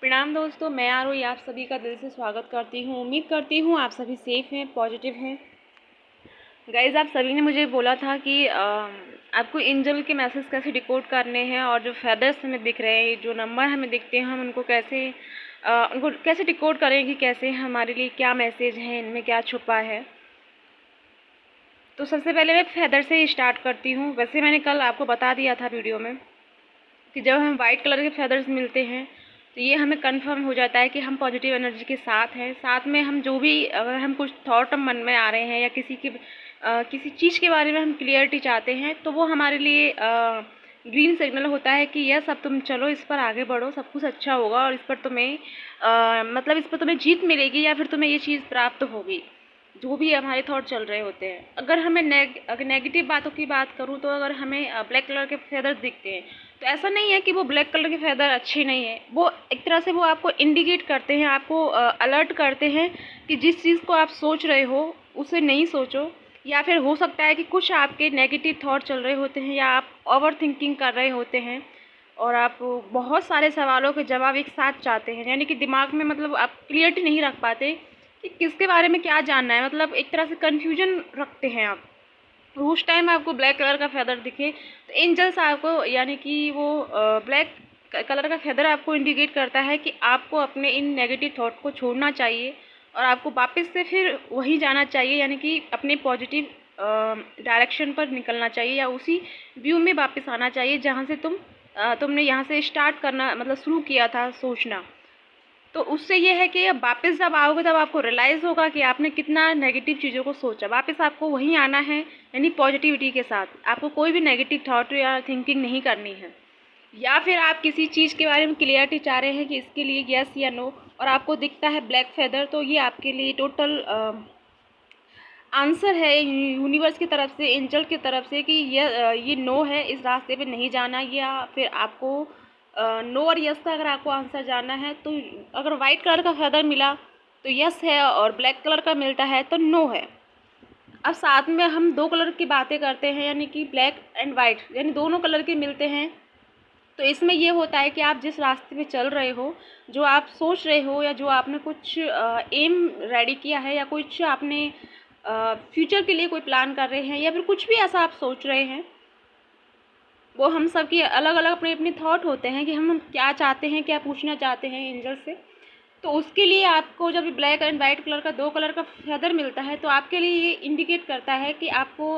प्रणाम दोस्तों, मैं आरोही आप सभी का दिल से स्वागत करती हूँ। उम्मीद करती हूँ आप सभी सेफ़ हैं, पॉजिटिव हैं। गाइज़, आप सभी ने मुझे बोला था कि आपको एंजल के मैसेज कैसे डिकोड करने हैं और जो फेदर्स हमें दिख रहे हैं, जो नंबर हमें दिखते हैं, हम उनको कैसे डिकोड करें कि कैसे हमारे लिए क्या मैसेज है, इनमें क्या छुपा है। तो सबसे पहले मैं फेदर से ही स्टार्ट करती हूँ। वैसे मैंने कल आपको बता दिया था वीडियो में कि जब हमें वाइट कलर के फेदर्स मिलते हैं तो ये हमें कंफर्म हो जाता है कि हम पॉजिटिव एनर्जी के साथ हैं। साथ में हम जो भी अगर हम कुछ थॉट मन में आ रहे हैं या किसी चीज़ के बारे में हम क्लियरिटी चाहते हैं तो वो हमारे लिए ग्रीन सिग्नल होता है कि यस, अब तुम चलो, इस पर आगे बढ़ो, सब कुछ अच्छा होगा और इस पर तुम्हें जीत मिलेगी या फिर तुम्हें ये चीज़ प्राप्त होगी। जो भी हमारे थॉट चल रहे होते हैं। अगर अगर नेगेटिव बातों की बात करूँ तो अगर हमें ब्लैक कलर के फेदर्स दिखते हैं तो ऐसा नहीं है कि वो ब्लैक कलर के फेदर अच्छे नहीं है। वो एक तरह से वो आपको इंडिकेट करते हैं, आपको अलर्ट करते हैं कि जिस चीज़ को आप सोच रहे हो उसे नहीं सोचो। या फिर हो सकता है कि कुछ आपके नेगेटिव थॉट चल रहे होते हैं या आप ओवर थिंकिंग कर रहे होते हैं और आप बहुत सारे सवालों के जवाब एक साथ चाहते हैं, यानी कि दिमाग में मतलब आप क्लियरिटी नहीं रख पाते कि किसके बारे में क्या जानना है। मतलब एक तरह से कन्फ्यूजन रखते हैं आप। उस टाइम आपको ब्लैक कलर का फेदर दिखे तो एंजल्स आपको, यानी कि वो ब्लैक कलर का फेदर आपको इंडिकेट करता है कि आपको अपने इन नेगेटिव थॉट को छोड़ना चाहिए और आपको वापस से फिर वही जाना चाहिए, यानी कि अपने पॉजिटिव डायरेक्शन पर निकलना चाहिए या उसी व्यू में वापस आना चाहिए जहाँ से तुमने यहाँ से स्टार्ट करना, मतलब शुरू किया था सोचना। तो उससे ये है कि अब वापस जब आओगे तब आपको रियलाइज़ होगा कि आपने कितना नेगेटिव चीज़ों को सोचा। वापस आपको वहीं आना है, यानी पॉजिटिविटी के साथ। आपको कोई भी नेगेटिव थॉट या थिंकिंग नहीं करनी है। या फिर आप किसी चीज़ के बारे में क्लियरिटी चाह रहे हैं कि इसके लिए यस या नो, और आपको दिखता है ब्लैक फेदर, तो ये आपके लिए टोटल आंसर है यूनिवर्स की तरफ से, एंजल की तरफ से कि ये नो है, इस रास्ते पे नहीं जाना। या फिर आपको नो और यस का अगर आपको आंसर जानना है तो अगर वाइट कलर का फेदर मिला तो यस है और ब्लैक कलर का मिलता है तो नो है। अब साथ में हम दो कलर की बातें करते हैं, यानी कि ब्लैक एंड वाइट, यानी दोनों कलर के मिलते हैं। तो इसमें ये होता है कि आप जिस रास्ते पे चल रहे हो, जो आप सोच रहे हो या जो आपने कुछ एम रेडी किया है या कुछ आपने फ्यूचर के लिए कोई प्लान कर रहे हैं या फिर कुछ भी ऐसा आप सोच रहे हैं, वो हम सब की अलग अलग अपने अपने थॉट होते हैं कि हम क्या चाहते हैं, क्या पूछना चाहते हैं एंजल से। तो उसके लिए आपको जब ब्लैक एंड वाइट कलर का दो कलर का फेदर मिलता है तो आपके लिए ये इंडिकेट करता है कि आपको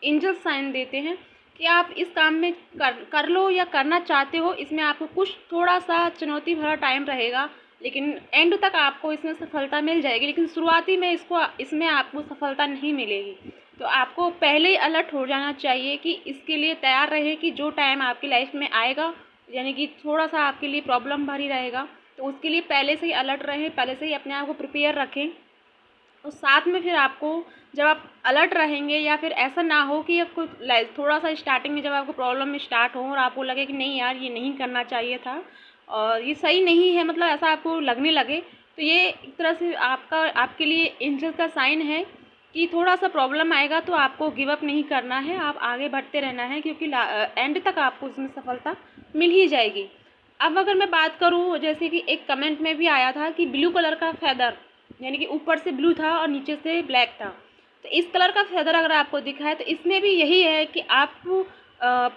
एंजल साइन देते हैं कि आप इस काम में कर लो या करना चाहते हो। इसमें आपको कुछ थोड़ा सा चुनौती भरा टाइम रहेगा, लेकिन एंड तक आपको इसमें सफलता मिल जाएगी। लेकिन शुरुआती में इसमें आपको सफलता नहीं मिलेगी। तो आपको पहले ही अलर्ट हो जाना चाहिए कि इसके लिए तैयार रहे कि जो टाइम आपकी लाइफ में आएगा, यानी कि थोड़ा सा आपके लिए प्रॉब्लम भरी रहेगा, तो उसके लिए पहले से ही अलर्ट रहें, पहले से ही अपने आप को प्रिपेयर रखें। और साथ में फिर आपको जब आप अलर्ट रहेंगे या फिर ऐसा ना हो कि आपको थोड़ा सा स्टार्टिंग में जब आपको प्रॉब्लम में स्टार्ट हो और आपको लगे कि नहीं यार, ये नहीं करना चाहिए था और ये सही नहीं है, मतलब ऐसा आपको लगने लगे, तो ये एक तरह से आपके लिए एंजल का साइन है कि थोड़ा सा प्रॉब्लम आएगा तो आपको गिव अप नहीं करना है, आप आगे बढ़ते रहना है, क्योंकि एंड तक आपको इसमें सफलता मिल ही जाएगी। अब अगर मैं बात करूँ, जैसे कि एक कमेंट में भी आया था कि ब्लू कलर का फेदर, यानी कि ऊपर से ब्लू था और नीचे से ब्लैक था, तो इस कलर का फेदर अगर आपको दिखा है तो इसमें भी यही है कि आप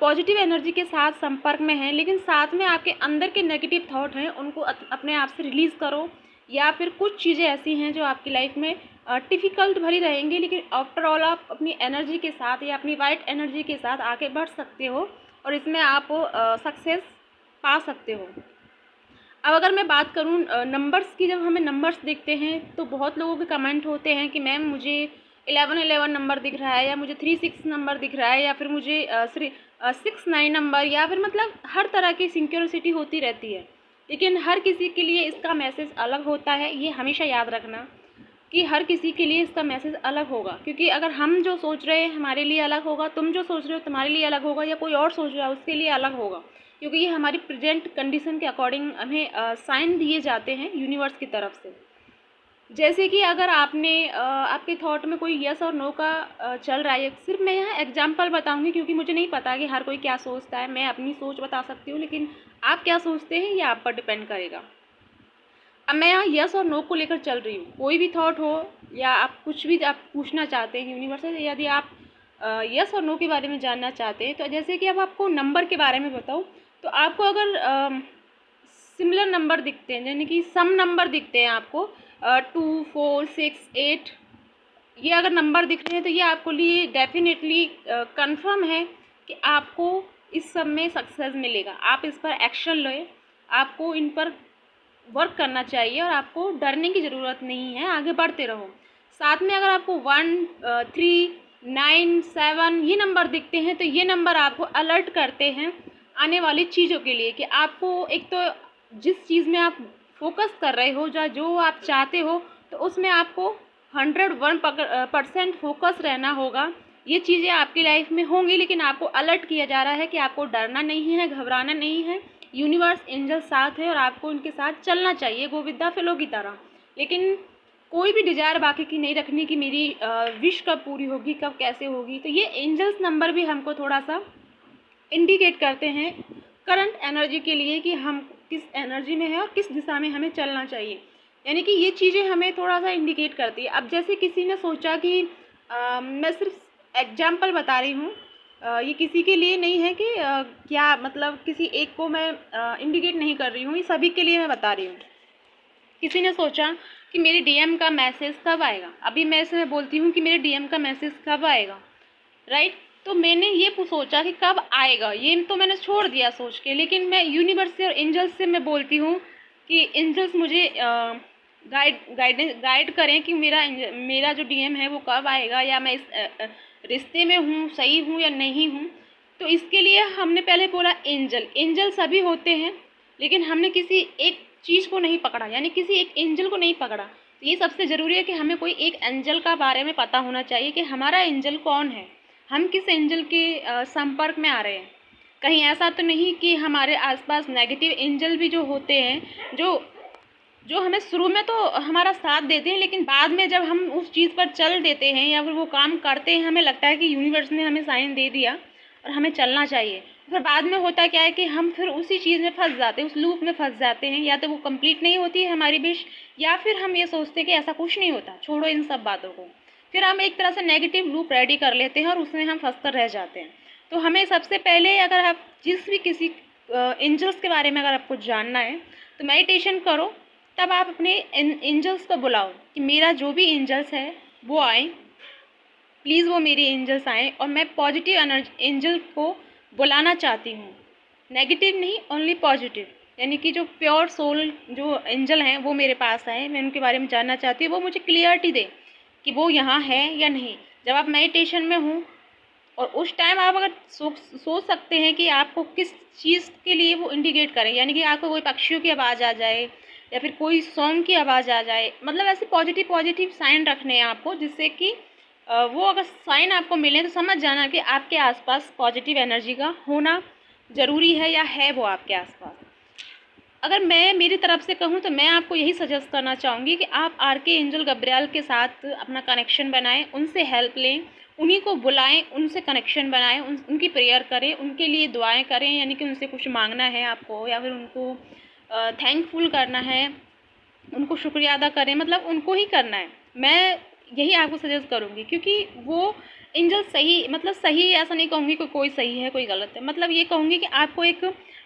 पॉजिटिव एनर्जी के साथ संपर्क में हैं, लेकिन साथ में आपके अंदर के नेगेटिव थॉट हैं उनको अपने आप से रिलीज़ करो। या फिर कुछ चीज़ें ऐसी हैं जो आपकी लाइफ में डिफ़िकल्ट भरी रहेंगी, लेकिन आफ्टर ऑल आप अपनी एनर्जी के साथ या अपनी वाइट एनर्जी के साथ आगे बढ़ सकते हो और इसमें आप सक्सेस पा सकते हो। अब अगर मैं बात करूँ नंबर्स की, जब हमें नंबर्स दिखते हैं तो बहुत लोगों के कमेंट होते हैं कि मैम मुझे 1111 नंबर दिख रहा है, या मुझे 36 नंबर दिख रहा है, या फिर मुझे 69 नंबर, या फिर मतलब हर तरह की सिंक्रोनिसिटी होती रहती है। लेकिन हर किसी के लिए इसका मैसेज अलग होता है, ये हमेशा याद रखना कि हर किसी के लिए इसका मैसेज अलग होगा। क्योंकि अगर हम जो सोच रहे हैं हमारे लिए अलग होगा, तुम जो सोच रहे हो तुम्हारे लिए अलग होगा, या कोई और सोच रहा है उसके लिए अलग होगा, क्योंकि ये हमारी प्रेजेंट कंडीशन के अकॉर्डिंग हमें साइन दिए जाते हैं यूनिवर्स की तरफ से। जैसे कि अगर आपके थॉट में कोई यस और नो का चल रहा है, सिर्फ मैं यहाँ एग्जांपल बताऊंगी क्योंकि मुझे नहीं पता कि हर कोई क्या सोचता है। मैं अपनी सोच बता सकती हूँ, लेकिन आप क्या सोचते हैं ये आप पर डिपेंड करेगा। अब मैं यहाँ यस और नो को लेकर चल रही हूँ। कोई भी थॉट हो या आप कुछ भी आप पूछना चाहते हैं यूनिवर्स से, यदि आप यस और नो के बारे में जानना चाहते हैं, तो जैसे कि अब आपको नंबर के बारे में बताऊँ, तो आपको अगर सिमिलर नंबर दिखते हैं, यानी कि सम नंबर दिखते हैं आपको 2, 4, 6, 8, ये अगर नंबर दिख रहे हैं तो ये आपको लिए डेफिनेटली कंफर्म है कि आपको इस सब में सक्सेस मिलेगा। आप इस पर एक्शन लें, आपको इन पर वर्क करना चाहिए और आपको डरने की ज़रूरत नहीं है, आगे बढ़ते रहो। साथ में अगर आपको 1, 3, 9, 7 ये नंबर दिखते हैं, तो ये नंबर आपको अलर्ट करते हैं आने वाली चीज़ों के लिए, कि आपको एक तो जिस चीज़ में आप फोकस कर रहे हो, जो आप चाहते हो, तो उसमें आपको 101% फोकस रहना होगा। ये चीज़ें आपकी लाइफ में होंगी, लेकिन आपको अलर्ट किया जा रहा है कि आपको डरना नहीं है, घबराना नहीं है। यूनिवर्स, एंजल साथ है और आपको उनके साथ चलना चाहिए गोविंदा फेलो की तरह। लेकिन कोई भी डिज़ायर बाकी की नहीं रखनी कि मेरी विश कब पूरी होगी, कब कैसे होगी। तो ये एंजल्स नंबर भी हमको थोड़ा सा इंडिकेट करते हैं करंट एनर्जी के लिए कि हम किस एनर्जी में है और किस दिशा में हमें चलना चाहिए। यानी कि ये चीज़ें हमें थोड़ा सा इंडिकेट करती है। अब जैसे किसी ने सोचा कि मैं सिर्फ एग्जाम्पल बता रही हूँ, ये किसी के लिए नहीं है कि क्या मतलब किसी एक को मैं इंडिकेट नहीं कर रही हूँ, ये सभी के लिए मैं बता रही हूँ। किसी ने सोचा कि मेरे डीएम का मैसेज कब आएगा, अभी मैं इसमें बोलती हूँ कि मेरे डीएम का मैसेज कब आएगा, राइट। तो मैंने ये सोचा कि कब आएगा, ये तो मैंने छोड़ दिया सोच के, लेकिन मैं यूनिवर्स से और एंजल्स से मैं बोलती हूँ कि एंजल्स मुझे गाइड करें कि मेरा जो डीएम है वो कब आएगा, या मैं इस रिश्ते में हूँ, सही हूँ या नहीं हूँ। तो इसके लिए हमने पहले बोला एंजल सभी होते हैं, लेकिन हमने किसी एक चीज़ को नहीं पकड़ा, यानी किसी एक एंजल को नहीं पकड़ा। तो ये सबसे ज़रूरी है कि हमें कोई एक एंजल का बारे में पता होना चाहिए कि हमारा एंजल कौन है, हम किस एंजल के संपर्क में आ रहे हैं। कहीं ऐसा तो नहीं कि हमारे आसपास नेगेटिव एंजल भी जो होते हैं, जो हमें शुरू में तो हमारा साथ देते हैं, लेकिन बाद में जब हम उस चीज़ पर चल देते हैं या फिर वो काम करते हैं, हमें लगता है कि यूनिवर्स ने हमें साइन दे दिया और हमें चलना चाहिए। फिर बाद में होता क्या है कि हम फिर उसी चीज़ में फंस जाते हैं, उस लूप में फंस जाते हैं, या तो वो कंप्लीट नहीं होती है हमारी विश, या फिर हम ये सोचते हैं कि ऐसा कुछ नहीं होता, छोड़ो इन सब बातों को। फिर हम एक तरह से नेगेटिव लूप रेडी कर लेते हैं और उसमें हम फंस कर रह जाते हैं। तो हमें सबसे पहले, अगर आप जिस भी किसी एंजल्स के बारे में अगर आपको जानना है, तो मेडिटेशन करो, तब आप अपने एंजल्स को बुलाओ कि मेरा जो भी एंजल्स है वो आए, प्लीज़ वो मेरे एंजल्स आएँ, और मैं पॉजिटिव एनर्जी एंजल को बुलाना चाहती हूँ, नेगेटिव नहीं, ओनली पॉजिटिव। यानी कि जो प्योर सोल जो एंजल हैं वो मेरे पास आए, मैं उनके बारे में जानना चाहती हूँ, वो मुझे क्लियरिटी दे कि वो यहाँ है या नहीं। जब आप मेडिटेशन में हूँ और उस टाइम आप अगर सोच सकते हैं कि आपको किस चीज़ के लिए वो इंडिकेट करें, यानी कि आपको कोई पक्षियों की आवाज़ आ जाए या फिर कोई सॉन्ग की आवाज़ आ जाए, मतलब ऐसे पॉजिटिव साइन रखने हैं आपको, जिससे कि वो अगर साइन आपको मिले तो समझ जाना कि आपके आसपास पॉजिटिव एनर्जी का होना ज़रूरी है या है वो आपके आसपास। अगर मैं मेरी तरफ से कहूँ तो मैं आपको यही सजेस्ट करना चाहूँगी कि आप आर्के एंजल गब्रियल के साथ अपना कनेक्शन बनाएं, उनसे हेल्प लें, उन्हीं को बुलाएं, उनसे कनेक्शन बनाएं, उनकी प्रेयर करें, उनके लिए दुआएं करें, यानी कि उनसे कुछ मांगना है आपको या फिर उनको थैंकफुल करना है, उनको शुक्रिया अदा करें, मतलब उनको ही करना है। मैं यही आपको सजेस्ट करूँगी, क्योंकि वो एंजल सही, मतलब सही ऐसा नहीं कहूँगी कि कोई सही है कोई गलत है, मतलब ये कहूँगी कि आपको एक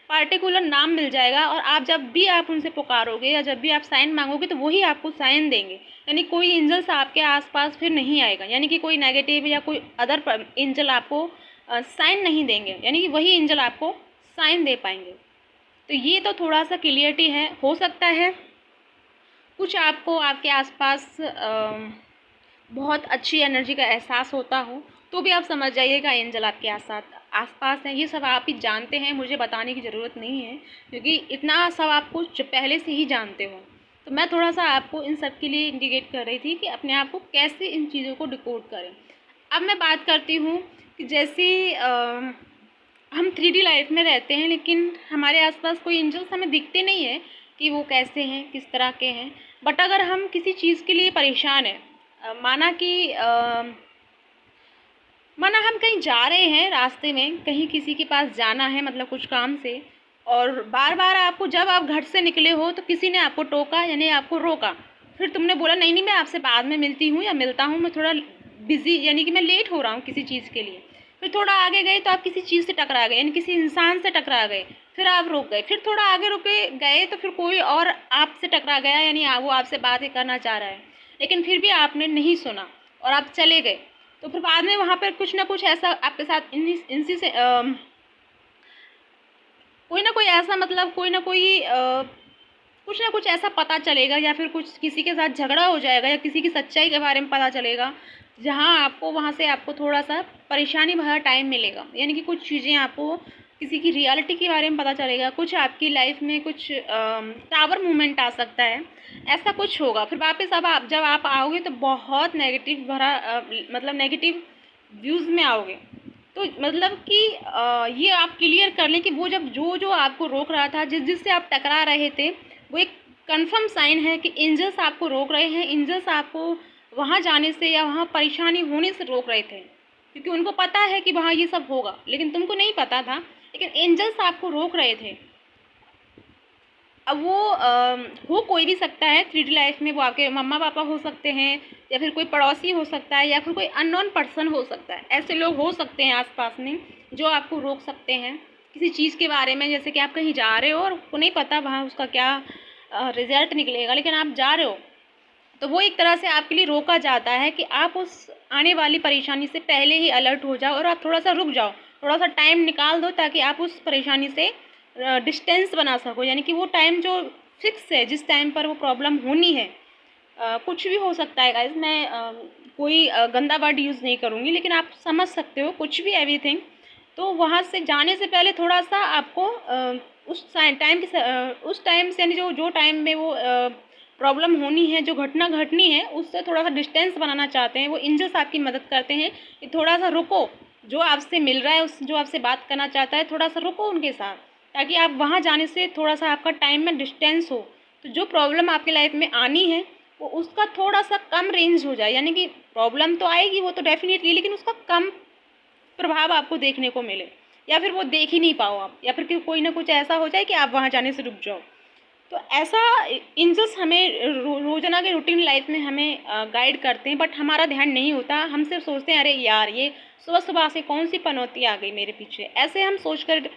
पार्टिकुलर नाम मिल जाएगा और आप जब भी आप उनसे पुकारोगे या जब भी आप साइन मांगोगे तो वही आपको साइन देंगे। यानी कोई एंजल्स आपके आसपास फिर नहीं आएगा, यानी कि कोई नेगेटिव या कोई अदर एंजल आपको साइन नहीं देंगे, यानी कि वही एंजल आपको साइन दे पाएंगे। तो ये तो थोड़ा सा क्लियरिटी है। हो सकता है कुछ आपको आपके आसपास बहुत अच्छी एनर्जी का एहसास होता हो, तो भी आप समझ जाइएगा एंजल आपके आसपास हैं। ये सब आप ही जानते हैं, मुझे बताने की ज़रूरत नहीं है, क्योंकि इतना सब आप कुछ पहले से ही जानते हो। तो मैं थोड़ा सा आपको इन सब के लिए इंडिकेट कर रही थी कि अपने आप को कैसे इन चीज़ों को डिकोड करें। अब मैं बात करती हूँ कि जैसे हम 3D लाइफ में रहते हैं, लेकिन हमारे आसपास कोई एंजल्स हमें दिखते नहीं है कि वो कैसे हैं, किस तरह के हैं। बट अगर हम किसी चीज़ के लिए परेशान हैं, माना हम कहीं जा रहे हैं, रास्ते में कहीं किसी के पास जाना है, मतलब कुछ काम से, और बार बार आपको, जब आप घर से निकले हो तो किसी ने आपको टोका यानी आपको रोका, फिर तुमने बोला नहीं नहीं मैं आपसे बाद में मिलती हूँ या मिलता हूँ, मैं थोड़ा बिजी यानी कि मैं लेट हो रहा हूँ किसी चीज़ के लिए। फिर थोड़ा आगे गए तो आप किसी चीज़ से टकरा गए यानी किसी इंसान से टकरा गए, फिर आप रुक गए, फिर थोड़ा आगे रुके गए तो फिर कोई और आपसे टकरा गया यानी वो आपसे बात ही करना चाह रहा है, लेकिन फिर भी आपने नहीं सुना और आप चले गए। तो फिर बाद में वहाँ पर कुछ ना कुछ ऐसा आपके साथ इनसी से कोई ना कोई ऐसा मतलब कोई ना कोई कुछ ना कुछ ऐसा पता चलेगा या फिर कुछ किसी के साथ झगड़ा हो जाएगा या किसी की सच्चाई के बारे में पता चलेगा, जहाँ आपको वहाँ से आपको थोड़ा सा परेशानी भरा टाइम मिलेगा, यानी कि कुछ चीज़ें आपको किसी की रियलिटी के बारे में पता चलेगा, कुछ आपकी लाइफ में कुछ टावर मूवमेंट आ सकता है, ऐसा कुछ होगा। फिर वापस अब आप जब आप आओगे तो बहुत नेगेटिव भरा मतलब नेगेटिव व्यूज़ में आओगे। तो मतलब कि ये आप क्लियर कर लें कि वो जब जो जो आपको रोक रहा था, जिससे आप टकरा रहे थे, वो एक कंफर्म साइन है कि एंजल्स आपको रोक रहे हैं। एंजल्स आपको वहाँ जाने से या वहाँ परेशानी होने से रोक रहे थे, क्योंकि उनको पता है कि वहाँ ये सब होगा, लेकिन तुमको नहीं पता था, लेकिन एंजल्स आपको रोक रहे थे। अब वो हो कोई भी सकता है 3D लाइफ में, वो आपके मम्मा पापा हो सकते हैं या फिर कोई पड़ोसी हो सकता है या फिर कोई अननोन पर्सन हो सकता है। ऐसे लोग हो सकते हैं आसपास में जो आपको रोक सकते हैं किसी चीज़ के बारे में। जैसे कि आप कहीं जा रहे हो और आपको नहीं पता वहाँ उसका क्या रिजल्ट निकलेगा, लेकिन आप जा रहे हो, तो वो एक तरह से आपके लिए रोका जाता है कि आप उस आने वाली परेशानी से पहले ही अलर्ट हो जाओ और आप थोड़ा सा रुक जाओ, थोड़ा सा टाइम निकाल दो ताकि आप उस परेशानी से डिस्टेंस बना सको। यानी कि वो टाइम जो फिक्स है, जिस टाइम पर वो प्रॉब्लम होनी है, कुछ भी हो सकता है गाइस, मैं कोई गंदा वर्ड यूज़ नहीं करूँगी, लेकिन आप समझ सकते हो कुछ भी, एवरीथिंग। तो वहाँ से जाने से पहले थोड़ा सा आपको उस टाइम से यानी जो टाइम में वो प्रॉब्लम होनी है, जो घटना घटनी है, उससे थोड़ा सा डिस्टेंस बनाना चाहते हैं। वो एंजल्स आपकी मदद करते हैं कि थोड़ा सा रुको, जो आपसे मिल रहा है, उस जो आपसे बात करना चाहता है, थोड़ा सा रुको उनके साथ, ताकि आप वहाँ जाने से थोड़ा सा आपका टाइम में डिस्टेंस हो, तो जो प्रॉब्लम आपकी लाइफ में आनी है वो उसका थोड़ा सा कम रेंज हो जाए। यानी कि प्रॉब्लम तो आएगी वो तो डेफिनेटली, लेकिन उसका कम प्रभाव आपको देखने को मिले, या फिर वो देख ही नहीं पाओ आप, या फिर कोई ना कुछ ऐसा हो जाए कि आप वहाँ जाने से रुक जाओ। तो ऐसा एंजल्स हमें रोज़ाना के रूटीन लाइफ में हमें गाइड करते हैं, बट हमारा ध्यान नहीं होता। हम सिर्फ सोचते हैं अरे यार ये सुबह सुबह से कौन सी पनौती आ गई मेरे पीछे, ऐसे हम सोच कर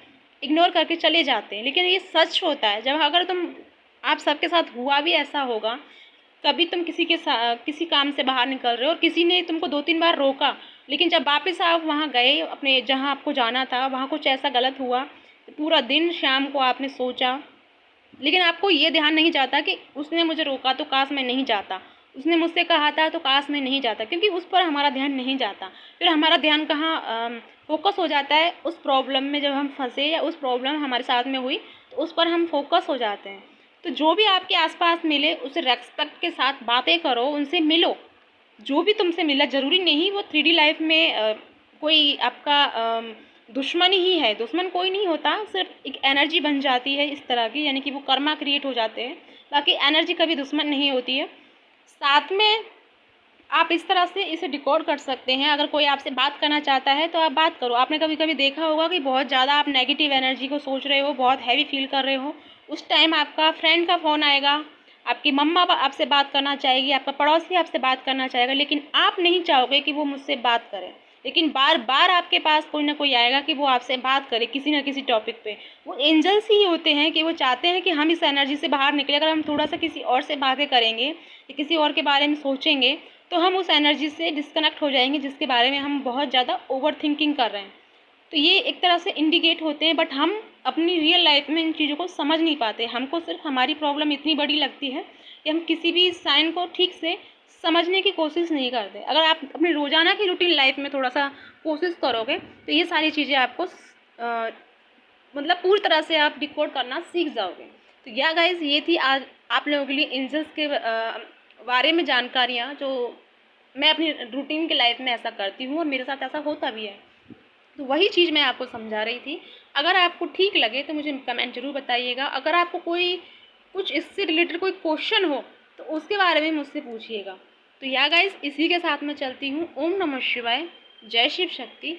इग्नोर करके चले जाते हैं। लेकिन ये सच होता है, जब अगर आप सबके साथ हुआ भी ऐसा होगा, कभी तुम किसी काम से बाहर निकल रहे हो और किसी ने तुमको 2-3 बार रोका, लेकिन जब वापस आप वहाँ गए अपने जहाँ आपको जाना था, वहाँ कुछ ऐसा गलत हुआ, पूरा दिन शाम को आपने सोचा, लेकिन आपको ये ध्यान नहीं जाता कि उसने मुझे रोका तो काश मैं नहीं जाता, उसने मुझसे कहा था तो काश मैं नहीं जाता, क्योंकि उस पर हमारा ध्यान नहीं जाता। फिर हमारा ध्यान कहाँ फोकस हो जाता है, उस प्रॉब्लम में जब हम फंसे या उस प्रॉब्लम हमारे साथ में हुई तो उस पर हम फोकस हो जाते हैं। तो जो भी आपके आसपास मिले उसे रेस्पेक्ट के साथ बातें करो, उनसे मिलो। जो भी तुमसे मिला ज़रूरी नहीं वो 3D लाइफ में कोई आपका दुश्मन ही है, दुश्मन कोई नहीं होता, सिर्फ एक एनर्जी बन जाती है इस तरह की, यानी कि वो कर्मा क्रिएट हो जाते हैं, बाकी एनर्जी कभी दुश्मन नहीं होती है। साथ में आप इस तरह से इसे डिकोड कर सकते हैं, अगर कोई आपसे बात करना चाहता है तो आप बात करो। आपने कभी कभी देखा होगा कि बहुत ज़्यादा आप नेगेटिव एनर्जी को सोच रहे हो, बहुत हैवी फील कर रहे हो, उस टाइम आपका फ्रेंड का फ़ोन आएगा, आपकी मम्मा आपसे बात करना चाहेगी, आपका पड़ोसी आपसे बात करना चाहेगा, लेकिन आप नहीं चाहोगे कि वो मुझसे बात करे, लेकिन बार बार आपके पास कोई ना कोई आएगा कि वो आपसे बात करे किसी न किसी टॉपिक पे। वो एंजल्स ही होते हैं कि वो चाहते हैं कि हम इस एनर्जी से बाहर निकले। अगर हम थोड़ा सा किसी और से बातें करेंगे या किसी और के बारे में सोचेंगे तो हम उस एनर्जी से डिस्कनेक्ट हो जाएंगे जिसके बारे में हम बहुत ज़्यादा ओवर थिंकिंग कर रहे हैं। तो ये एक तरह से इंडिकेट होते हैं, बट हम अपनी रियल लाइफ में इन चीज़ों को समझ नहीं पाते। हमको सिर्फ हमारी प्रॉब्लम इतनी बड़ी लगती है कि हम किसी भी साइन को ठीक से समझने की कोशिश नहीं करते। अगर आप अपनी रोज़ाना की रूटीन लाइफ में थोड़ा सा कोशिश करोगे तो ये सारी चीज़ें आपको मतलब पूरी तरह से आप डिकोड करना सीख जाओगे। तो या गाइज, ये थी आज आप लोगों के लिए एंजल्स के बारे में जानकारियाँ, जो मैं अपनी रूटीन की लाइफ में ऐसा करती हूँ और मेरे साथ ऐसा होता भी है। तो वही चीज़ मैं आपको समझा रही थी। अगर आपको ठीक लगे तो मुझे कमेंट जरूर बताइएगा। अगर आपको कोई कुछ इससे रिलेटेड कोई क्वेश्चन हो तो उसके बारे में मुझसे पूछिएगा। तो या गाइस, इसी के साथ मैं चलती हूँ। ओम नमः शिवाय, जय शिव शक्ति।